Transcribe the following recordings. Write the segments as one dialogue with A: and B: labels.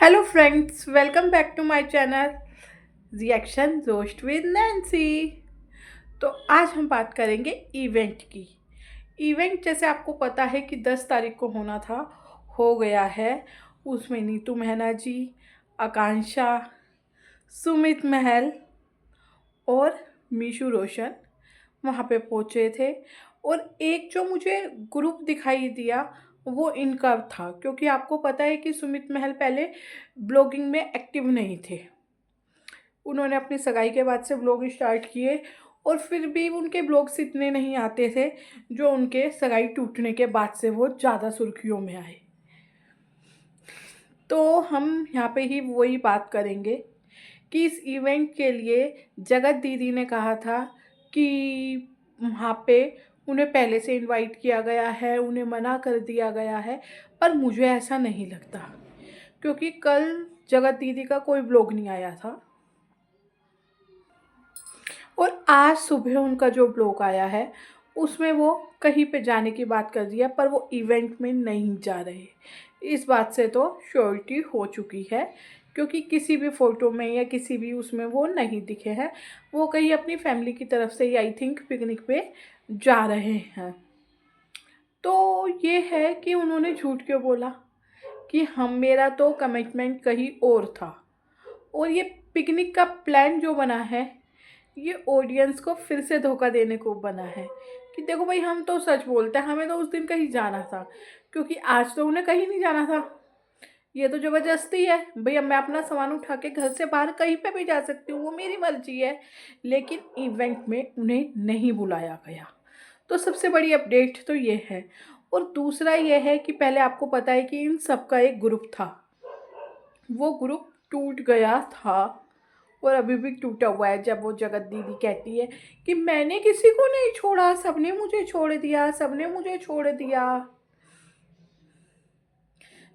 A: Hello friends, welcome back to my channel reaction roast with Nancy. तो आज हम बात करेंगे इवेंट की। इवेंट जैसे आपको पता है कि 10 तारीख को होना था, हो गया है। उसमें नीतू महना जी, आकांक्षा, सुमित महल और मीशू रोशन वहाँ पे पहुँचे थे। और एक जो मुझे ग्रुप दिखाई दिया वो इनका था, क्योंकि आपको पता है कि सुमित महल पहले ब्लॉगिंग में एक्टिव नहीं थे। उन्होंने अपनी सगाई के बाद से ब्लॉग स्टार्ट किए और फिर भी उनके ब्लॉग्स इतने नहीं आते थे जो उनके सगाई टूटने के बाद से वो ज़्यादा सुर्खियों में आए। तो हम यहाँ पे ही वही बात करेंगे कि इस इवेंट के लिए जगत दीदी ने कहा था कि वहाँ पे उन्हें पहले से इनवाइट किया गया है, उन्हें मना कर दिया गया है। पर मुझे ऐसा नहीं लगता, क्योंकि कल जगत दीदी का कोई ब्लॉग नहीं आया था और आज सुबह उनका जो ब्लॉग आया है उसमें वो कहीं पे जाने की बात कर रही है, पर वो इवेंट में नहीं जा रहे। इस बात से तो श्योरिटी हो चुकी है, क्योंकि किसी भी फ़ोटो में या किसी भी उसमें वो नहीं दिखे हैं। वो कहीं अपनी फैमिली की तरफ से ही आई थिंक पिकनिक पे जा रहे हैं। तो ये है कि उन्होंने झूठ क्यों बोला कि हम मेरा तो कमिटमेंट कहीं और था। और ये पिकनिक का प्लान जो बना है ये ऑडियंस को फिर से धोखा देने को बना है कि देखो भाई, हम तो सच बोलते हैं, हमें तो उस दिन कहीं जाना था, क्योंकि आज तो उन्हें कहीं नहीं जाना था। ये तो ज़बरदस्ती है भैया, मैं अपना सामान उठा के घर से बाहर कहीं पे भी जा सकती हूँ, वो मेरी मर्जी है। लेकिन इवेंट में उन्हें नहीं बुलाया गया। तो सबसे बड़ी अपडेट तो ये है। और दूसरा ये है कि पहले आपको पता है कि इन सबका एक ग्रुप था, वो ग्रुप टूट गया था और अभी भी टूटा हुआ है। जब वो जगत दीदी कहती है कि मैंने किसी को नहीं छोड़ा, सबने मुझे छोड़ दिया, सबने मुझे छोड़ दिया।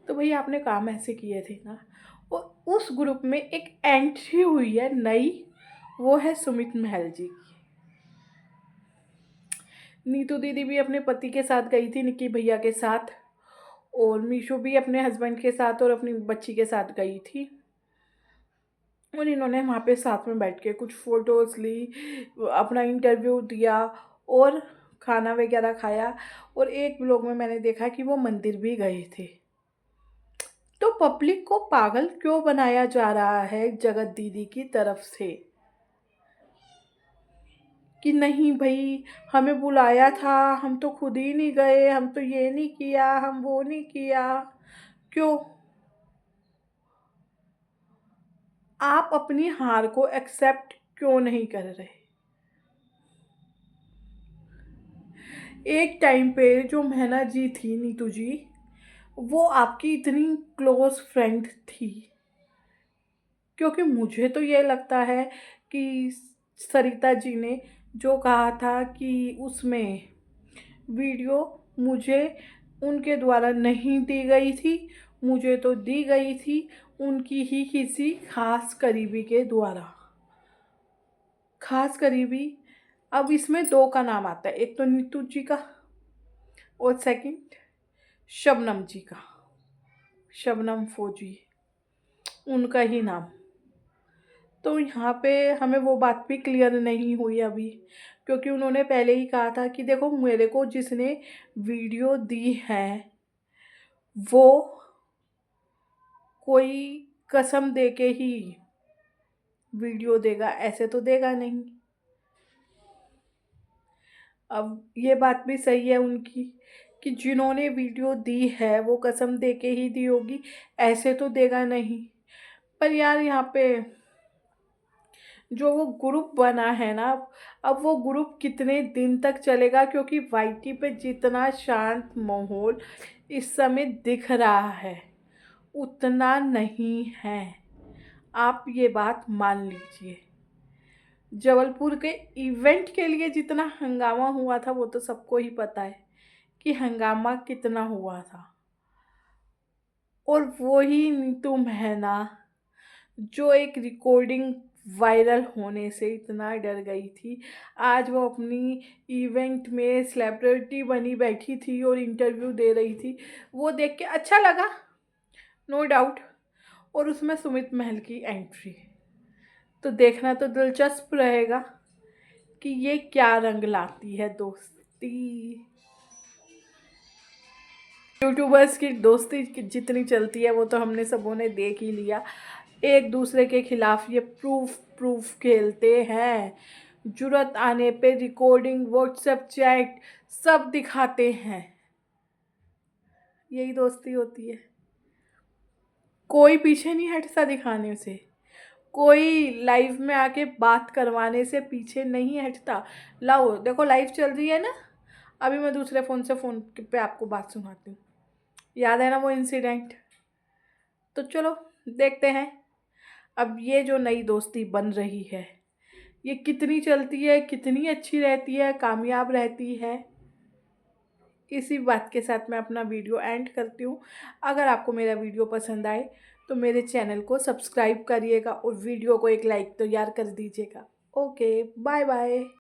A: तो भैया आपने काम ऐसे किए थे ना। और उस ग्रुप में एक एंट्री हुई है नई, वो है सुमित महल जी की। नीतू दीदी भी अपने पति के साथ गई थी, निक्की भैया के साथ, और मीशू भी अपने हस्बैंड के साथ और अपनी बच्ची के साथ गई थी। और इन्होंने वहाँ पे साथ में बैठ के कुछ फ़ोटोज़ ली, अपना इंटरव्यू दिया और खाना वगैरह खाया। और एक ब्लॉग में मैंने देखा कि वो मंदिर भी गए थे। तो पब्लिक को पागल क्यों बनाया जा रहा है जगत दीदी की तरफ से कि नहीं भाई, हमें बुलाया था, हम तो खुद ही नहीं गए, हम तो ये नहीं किया, हम वो नहीं किया। क्यों आप अपनी हार को एक्सेप्ट क्यों नहीं कर रहे? एक टाइम पे जो महना जी थी, नीतू जी, वो आपकी इतनी क्लोज फ्रेंड थी। क्योंकि मुझे तो ये लगता है कि सरिता जी ने जो कहा था कि उसमें वीडियो मुझे उनके द्वारा नहीं दी गई थी, मुझे तो दी गई थी उनकी ही किसी खास करीबी के द्वारा। खास करीबी, अब इसमें दो का नाम आता है, एक तो नीतू जी का और सेकंड शबनम जी का, शबनम फौजी, उनका ही नाम। तो यहाँ पे हमें वो बात भी क्लियर नहीं हुई अभी, क्योंकि उन्होंने पहले ही कहा था कि देखो, मेरे को जिसने वीडियो दी है वो कोई कसम दे के ही वीडियो देगा, ऐसे तो देगा नहीं। अब ये बात भी सही है उनकी कि जिन्होंने वीडियो दी है वो कसम दे के ही दी होगी, ऐसे तो देगा नहीं। पर यार यहाँ पे जो वो ग्रुप बना है ना, अब वो ग्रुप कितने दिन तक चलेगा? क्योंकि वाईटी पे जितना शांत माहौल इस समय दिख रहा है उतना नहीं है। आप ये बात मान लीजिए। जबलपुर के इवेंट के लिए जितना हंगामा हुआ था वो तो सबको ही पता है कि हंगामा कितना हुआ था। और वो ही नीतू महना जो एक रिकॉर्डिंग वायरल होने से इतना डर गई थी, आज वो अपनी इवेंट में सेलिब्रिटी बनी बैठी थी और इंटरव्यू दे रही थी। वो देख के अच्छा लगा, नो डाउट। और उसमें सुमित महल की एंट्री। तो देखना तो दिलचस्प रहेगा कि ये क्या रंग लाती है दोस्ती। यूट्यूबर्स की दोस्ती जितनी चलती है वो तो हमने सबों ने देख ही लिया। एक दूसरे के खिलाफ ये प्रूफ खेलते हैं, जुर्रत आने पे रिकॉर्डिंग, व्हाट्सएप चैट सब दिखाते हैं। यही दोस्ती होती है। कोई पीछे नहीं हटता दिखाने से, कोई लाइव में आके बात करवाने से पीछे नहीं हटता। लाओ देखो लाइव चल रही है ना, अभी मैं दूसरे फ़ोन पे आपको बात सुनाती हूँ। याद है ना वो इंसिडेंट। तो चलो देखते हैं अब ये जो नई दोस्ती बन रही है ये कितनी चलती है, कितनी अच्छी रहती है, कामयाब रहती है। इसी बात के साथ मैं अपना वीडियो एंड करती हूँ। अगर आपको मेरा वीडियो पसंद आए तो मेरे चैनल को सब्सक्राइब करिएगा और वीडियो को एक लाइक तो यार कर दीजिएगा। Okay bye bye.